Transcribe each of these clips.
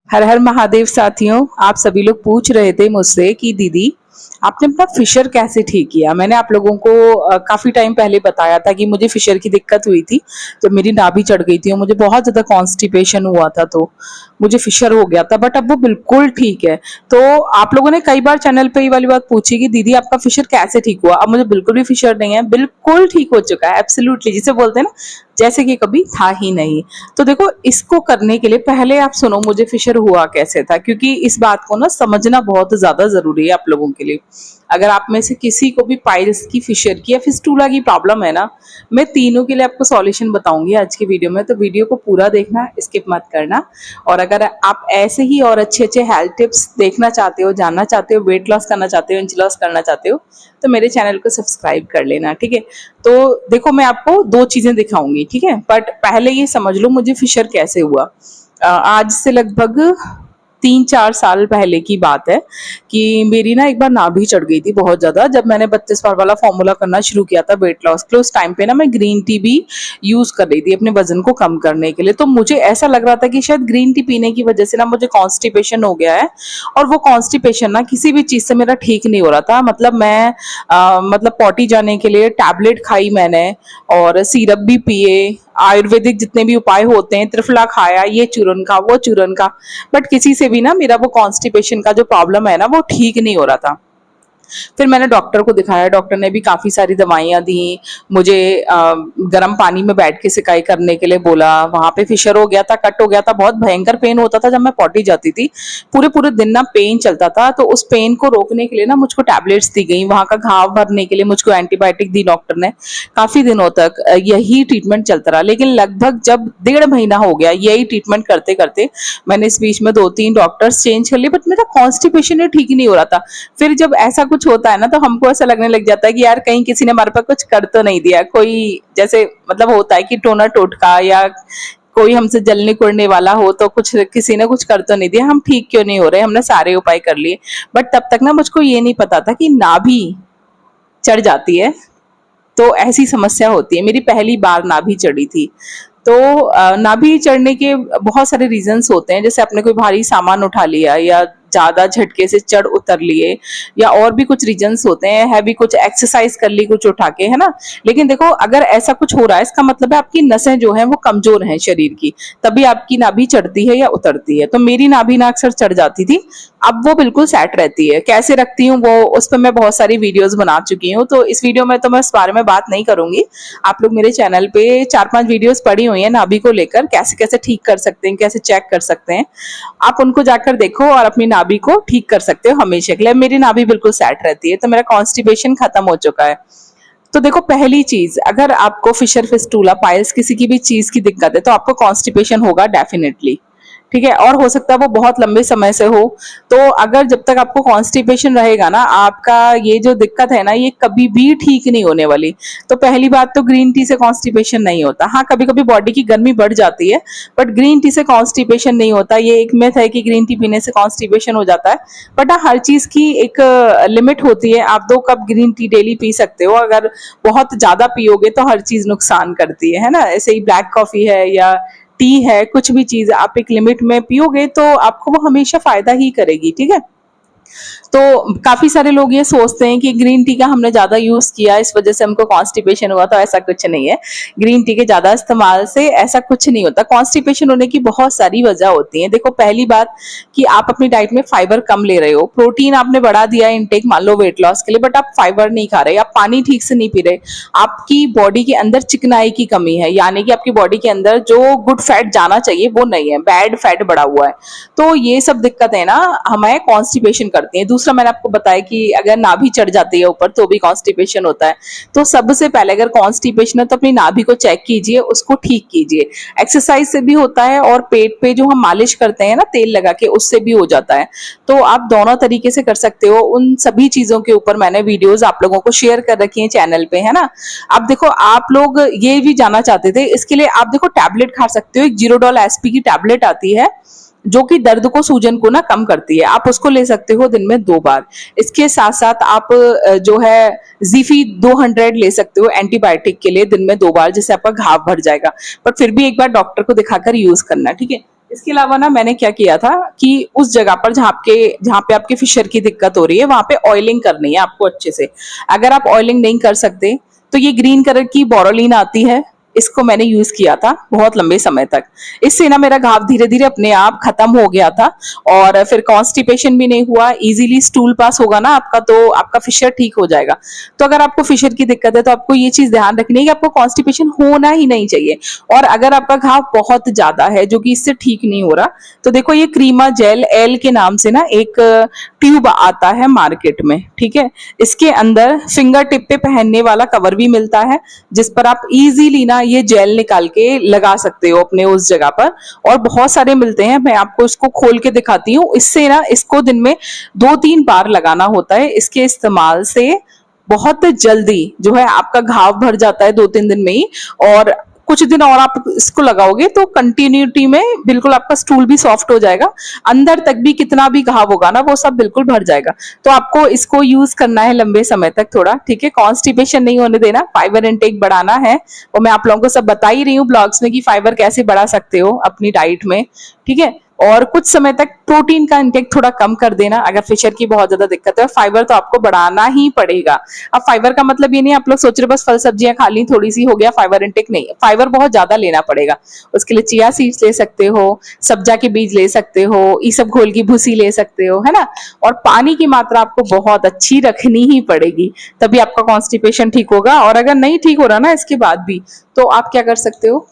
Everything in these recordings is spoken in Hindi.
हर हर महादेव साथियों। आप सभी लोग पूछ रहे थे मुझसे कि दीदी आपने अपना फिशर कैसे ठीक किया। मैंने आप लोगों को काफी टाइम पहले बताया था कि मुझे फिशर की दिक्कत हुई थी जब मेरी नाभि चढ़ गई थी और मुझे बहुत ज्यादा कॉन्स्टिपेशन हुआ था, तो मुझे फिशर हो गया था, बट अब वो बिल्कुल ठीक है। तो आप लोगों ने कई बार चैनल पे ये वाली बात पूछी कि दीदी आपका फिशर कैसे ठीक हुआ। अब मुझे बिल्कुल भी फिशर नहीं है, बिल्कुल ठीक हो चुका है, एब्सोल्युटली, जिसे बोलते हैं ना जैसे कि कभी था ही नहीं। तो देखो, इसको करने के लिए पहले आप सुनो मुझे फिशर हुआ कैसे था, क्योंकि इस बात को ना समझना बहुत ज्यादा जरूरी है आप लोगों के लिए। अगर आप में से किसी को भी पाइल्स की, फिशर की या फिस्टूला की प्रॉब्लम है ना, मैं तीनों के लिए आपको सॉल्यूशन बताऊंगी आज की वीडियो में, तो वीडियो को पूरा देखना, स्किप मत करना। और अगर आप ऐसे ही और अच्छे अच्छे हेल्थ टिप्स देखना चाहते हो, जानना चाहते हो, वेट लॉस करना चाहते हो, इंच लॉस करना चाहते हो, तो मेरे चैनल को सब्सक्राइब कर लेना, ठीक है। तो देखो, मैं आपको दो चीजें दिखाऊंगी, ठीक है, बट पहले ये समझ लो मुझे फिशर कैसे हुआ। आज से लगभग 3-4 साल पहले की बात है कि मेरी ना एक बार नाभि चढ़ गई थी बहुत ज्यादा, जब मैंने 32 बार वाला फॉर्मूला करना शुरू किया था वेट लॉस के। उस टाइम पे ना मैं ग्रीन टी भी यूज कर रही थी अपने वजन को कम करने के लिए। तो मुझे ऐसा लग रहा था कि शायद ग्रीन टी पीने की वजह से ना मुझे कॉन्स्टिपेशन हो गया है, और वो कॉन्स्टिपेशन ना किसी भी चीज से मेरा ठीक नहीं हो रहा था। मतलब मैं मतलब पॉटी जाने के लिए टैबलेट खाई मैंने, और सिरप भी पिए, आयुर्वेदिक जितने भी उपाय होते हैं, त्रिफला खाया, ये चूरन का, वो चूरन का, बट किसी से भी ना मेरा वो कॉन्स्टिपेशन का जो प्रॉब्लम है ना वो ठीक नहीं हो रहा था। फिर मैंने डॉक्टर को दिखाया, डॉक्टर ने भी काफी सारी दवाइयां दी मुझे, गर्म पानी में बैठ के सिकाई करने के लिए बोला। वहां पे फिशर हो गया था, कट हो गया था, बहुत भयंकर पेन होता था जब मैं पॉटी जाती थी। पूरे पूरे दिन ना पेन चलता था, तो उस पेन को रोकने के लिए ना मुझको टैबलेट्स दी गई, वहां का घाव भरने के लिए मुझको एंटीबायोटिक दी डॉक्टर ने। काफी दिनों तक यही ट्रीटमेंट चलता रहा, लेकिन लगभग जब 1.5 महीना हो गया यही ट्रीटमेंट करते करते, मैंने इस बीच में 2-3 डॉक्टर्स चेंज कर लिए, बट मेरा कॉन्स्टिपेशन ठीक नहीं हो रहा था। फिर जब ऐसा कुछ होता है ना, तो हमको ऐसा लगने लग जाता है कि यार कहीं किसी ने हमारे पास कुछ कर तो नहीं दिया, कोई जैसे मतलब होता है कि टोना टोटका, या कोई हमसे जलने कुड़ने वाला हो, तो कुछ किसी ने कुछ कर तो नहीं दिया, हम ठीक क्यों नहीं हो रहे, हमने सारे उपाय कर लिए। बट तब तक ना मुझको ये नहीं पता था कि नाभि चढ़ जाती है तो ऐसी समस्या होती है। मेरी पहली बार नाभि चढ़ी थी। तो नाभि चढ़ने के बहुत सारे रीजंस होते हैं, जैसे आपने कोई भारी सामान उठा लिया, या ज्यादा झटके से चढ़ उतर लिए, या और भी कुछ रीजंस होते हैं, है भी कुछ एक्सरसाइज कर ली कुछ उठा के, है ना। लेकिन देखो, अगर ऐसा कुछ हो रहा है, इसका मतलब है आपकी नसें जो है वो कमजोर हैं शरीर की, तभी आपकी नाभि चढ़ती है या उतरती है। तो मेरी नाभि ना अक्सर चढ़ जाती थी, अब वो बिल्कुल सेट रहती है। कैसे रखती हूँ वो, उस पर मैं बहुत सारी वीडियोस बना चुकी हूँ, तो इस वीडियो में तो मैं इस बारे में बात नहीं करूंगी। आप लोग मेरे चैनल पे 4-5 वीडियोस पड़ी हुई है नाभि को लेकर, कैसे कैसे ठीक कर सकते हैं, कैसे चेक कर सकते हैं, आप उनको जाकर देखो और अपनी नाभि को ठीक कर सकते हो हमेशा के लिए। मेरी नाभि बिल्कुल सेट रहती है, तो मेरा कॉन्स्टिपेशन खत्म हो चुका है। तो देखो, पहली चीज, अगर आपको फिशर, फिस्टूला, पाइल्स, किसी की भी चीज की दिक्कत है, तो आपको कॉन्स्टिपेशन होगा डेफिनेटली, ठीक है, और हो सकता है वो बहुत लंबे समय से हो। तो अगर जब तक आपको कॉन्स्टिपेशन रहेगा ना, आपका ये जो दिक्कत है ना, ये कभी भी ठीक नहीं होने वाली। तो पहली बात तो, ग्रीन टी से कॉन्स्टिपेशन नहीं होता। हाँ, कभी कभी बॉडी की गर्मी बढ़ जाती है, बट ग्रीन टी से कॉन्स्टिपेशन नहीं होता। ये एक मिथ है कि ग्रीन टी पीने से कॉन्स्टिपेशन हो जाता है, बट हाँ, हर चीज की एक लिमिट होती है। आप 2 cup green tea daily P सकते हो, अगर बहुत ज्यादा पियोगे तो हर चीज नुकसान करती है ना। ऐसे ही ब्लैक कॉफी है या टी है, कुछ भी चीज आप एक लिमिट में पियोगे तो आपको वो हमेशा फायदा ही करेगी, ठीक है। तो काफी सारे लोग ये सोचते हैं कि ग्रीन टी का हमने ज्यादा यूज किया, इस वजह से हमको कॉन्स्टिपेशन हुआ, तो ऐसा कुछ नहीं है। ग्रीन टी के ज्यादा इस्तेमाल से ऐसा कुछ नहीं होता। कॉन्स्टिपेशन होने की बहुत सारी वजह होती है। देखो, पहली बात कि आप अपनी डाइट में फाइबर कम ले रहे हो, प्रोटीन आपने बढ़ा दिया इनटेक मान लो वेट लॉस के लिए, बट आप फाइबर नहीं खा रहे, आप पानी ठीक से नहीं पी रहे, आपकी बॉडी के अंदर चिकनाई की कमी है, यानी कि आपकी बॉडी के अंदर जो गुड फैट जाना चाहिए वो नहीं है, बैड फैट बढ़ा हुआ है। तो ये सब दिक्कतें ना हमें कॉन्स्टिपेशन करती हैं। दूसरा, मैंने आपको बताया कि अगर नाभि चढ़ जाती है ऊपर तो भी कॉन्स्टिपेशन होता है। तो सबसे पहले अगर कॉन्स्टिपेशन है तो अपनी नाभि को चेक कीजिए, उसको ठीक कीजिए। एक्सरसाइज से भी होता है, और पेट पे जो हम मालिश करते हैं ना तेल लगा के, उससे भी हो जाता है। तो आप दोनों तरीके से कर सकते हो। उन सभी चीजों के ऊपर मैंने वीडियोस आप लोगों को शेयर कर रखी है चैनल पे, है ना। अब देखो, आप लोग ये भी जानना चाहते थे, इसके लिए आप देखो टैबलेट खा सकते हो। एक जीरोडॉल एसपी की टैबलेट आती है, जो कि दर्द को, सूजन को ना कम करती है। आप उसको ले सकते हो दिन में 2 बार। इसके साथ साथ आप जो है जीफी 200 ले सकते हो एंटीबायोटिक के लिए दिन में 2 बार, जिससे आपका घाव भर जाएगा। पर फिर भी एक बार डॉक्टर को दिखाकर यूज करना, ठीक है। इसके अलावा ना मैंने क्या किया था कि उस जगह पर जहाँ पे आपके फिशर की दिक्कत हो रही है वहां पे ऑयलिंग करनी है आपको अच्छे से। अगर आप ऑयलिंग नहीं कर सकते तो ये ग्रीन कलर की बोरोलिन आती है, इसको मैंने यूज किया था बहुत लंबे समय तक। इससे ना मेरा घाव धीरे धीरे अपने आप खत्म हो गया था और फिर कॉन्स्टिपेशन भी नहीं हुआ। इजीली स्टूल पास होगा ना आपका, तो आपका फिशर ठीक हो जाएगा। तो अगर आपको फिशर की दिक्कत है तो आपको ये चीज ध्यान रखनी है कि आपको कॉन्स्टिपेशन होना ही नहीं चाहिए। और अगर आपका घाव बहुत ज्यादा है जो कि इससे ठीक नहीं हो रहा, तो देखो ये क्रीमा जेल एल के नाम से ना एक ट्यूब आता है मार्केट में, ठीक है। इसके अंदर फिंगर टिप पे पहनने वाला कवर भी मिलता है, जिस पर आप इजीली ना ये जेल निकाल के लगा सकते हो अपने उस जगह पर। और बहुत सारे मिलते हैं, मैं आपको इसको खोल के दिखाती हूँ। इससे ना इसको दिन में 2-3 बार लगाना होता है। इसके इस्तेमाल से बहुत जल्दी जो है आपका घाव भर जाता है 2-3 दिन में ही। और कुछ दिन और आप इसको लगाओगे तो कंटिन्यूटी में बिल्कुल आपका स्टूल भी सॉफ्ट हो जाएगा, अंदर तक भी कितना भी घाव होगा ना वो सब बिल्कुल भर जाएगा। तो आपको इसको यूज करना है लंबे समय तक थोड़ा, ठीक है। कॉन्स्टिपेशन नहीं होने देना, फाइबर इनटेक बढ़ाना है। और मैं आप लोगों को सब बता ही रही हूँ ब्लॉग्स में कि फाइबर कैसे बढ़ा सकते हो अपनी डाइट में, ठीक है। और कुछ समय तक प्रोटीन का इंटेक थोड़ा कम कर देना अगर फिशर की बहुत ज्यादा दिक्कत है। फाइबर तो आपको बढ़ाना ही पड़ेगा। अब फाइबर का मतलब ये नहीं आप लोग सोच रहे बस फल सब्जियां खा ली थोड़ी सी हो गया फाइबर इंटेक, नहीं, फाइबर बहुत ज्यादा लेना पड़ेगा। उसके लिए चिया सीड्स ले सकते हो, सब्जा के बीज ले सकते हो, ईसब घोल की भूसी ले सकते हो, है ना। और पानी की मात्रा आपको बहुत अच्छी रखनी ही पड़ेगी, तभी आपका कॉन्स्टिपेशन ठीक होगा। और अगर नहीं ठीक हो रहा ना इसके बाद भी, तो आप क्या कर सकते हो,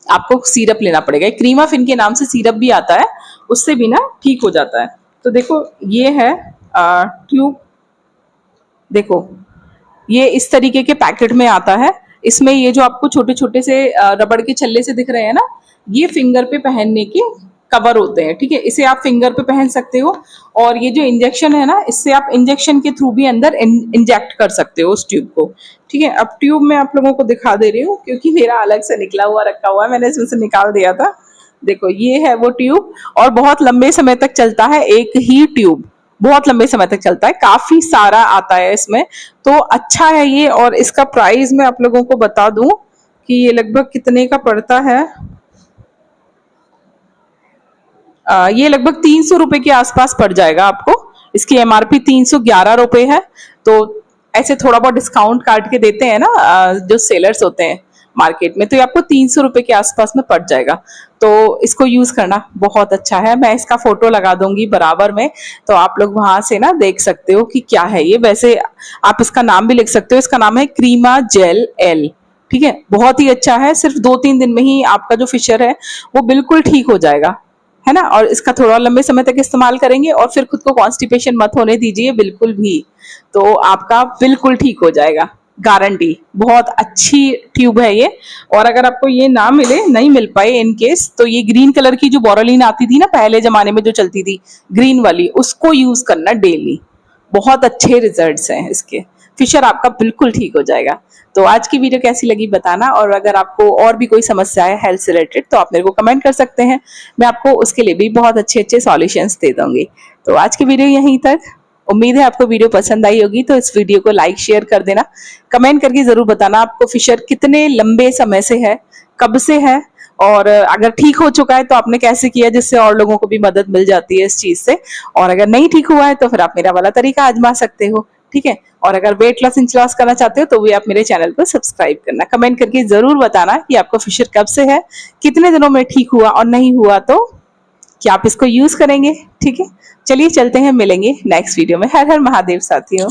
आपको सिरप लेना पड़ेगा। क्रीमाफिन के नाम से सिरप भी आता है, उससे भी ना ठीक हो जाता है। तो देखो ये है ट्यूब, देखो ये इस तरीके के पैकेट में आता है। इसमें ये जो आपको छोटे छोटे से रबड़ के छल्ले से दिख रहे हैं ना, ये फिंगर पे पहनने के कवर होते हैं, ठीक है। इसे आप फिंगर पे पहन सकते हो। और ये जो इंजेक्शन है ना, इससे आप इंजेक्शन के थ्रू भी अंदर इंजेक्ट कर सकते हो उस ट्यूब को, ठीक है। अब ट्यूब मैं आप लोगों को दिखा दे रही हूँ क्योंकि मेरा अलग से निकला हुआ रखा हुआ है, मैंने इसमें से निकाल दिया था। देखो ये है वो ट्यूब, और बहुत लंबे समय तक चलता है एक ही ट्यूब, बहुत लंबे समय तक चलता है, काफी सारा आता है इसमें, तो अच्छा है ये। और इसका प्राइस मैं आप लोगों को बता दूं कि ये लगभग कितने का पड़ता है। ये लगभग 300 रुपए के आसपास पड़ जाएगा आपको। इसकी एमआरपी 311 रुपए है। तो ऐसे थोड़ा बहुत डिस्काउंट काट के देते हैं ना जो सेलर्स होते हैं मार्केट में, तो ये आपको 300 रुपए के आसपास में पड़ जाएगा। तो इसको यूज करना बहुत अच्छा है। मैं इसका फोटो लगा दूंगी बराबर में, तो आप लोग वहां से ना देख सकते हो कि क्या है ये। वैसे आप इसका नाम भी लिख सकते हो, इसका नाम है क्रीमा जेल एल, ठीक है। बहुत ही अच्छा है, सिर्फ 2-3 दिन में ही आपका जो फिशर है वो बिल्कुल ठीक हो जाएगा, है ना। और इसका थोड़ा लंबे समय तक इस्तेमाल करेंगे और फिर खुद को कॉन्स्टिपेशन मत होने दीजिए बिल्कुल भी, तो आपका बिल्कुल ठीक हो जाएगा, गारंटी। बहुत अच्छी ट्यूब है ये। और अगर आपको ये ना मिले, नहीं मिल पाए इन केस, तो ये ग्रीन कलर की जो बोरोलिन आती थी ना पहले जमाने में जो चलती थी ग्रीन वाली, उसको यूज करना डेली। बहुत अच्छे रिजल्ट्स हैं इसके, फिशर आपका बिल्कुल ठीक हो जाएगा। तो आज की वीडियो कैसी लगी बताना, और अगर आपको और भी कोई समस्या है हेल्थ से रिलेटेड तो आप मेरे को कमेंट कर सकते हैं, मैं आपको उसके लिए भी बहुत अच्छे अच्छे सॉल्यूशंस दे दूंगी। तो आज की वीडियो यहीं तक। उम्मीद है आपको वीडियो पसंद आई होगी, तो इस वीडियो को लाइक शेयर कर देना, कमेंट करके जरूर बताना आपको फिशर कितने लंबे समय से है, कब से है, और अगर ठीक हो चुका है तो आपने कैसे किया जिससे और लोगों को भी मदद मिल जाती है इस चीज से। और अगर नहीं ठीक हुआ है तो फिर आप मेरा वाला तरीका आजमा सकते हो, ठीक है। और अगर वेट लॉस इंच लॉस करना चाहते हो तो भी आप मेरे चैनल को सब्सक्राइब करना, कमेंट करके जरूर बताना कि आपको फिशर कब से है, कितने दिनों में ठीक हुआ, और नहीं हुआ तो क्या आप इसको यूज करेंगे, ठीक है। चलिए चलते हैं, मिलेंगे नेक्स्ट वीडियो में। हर हर महादेव साथियों।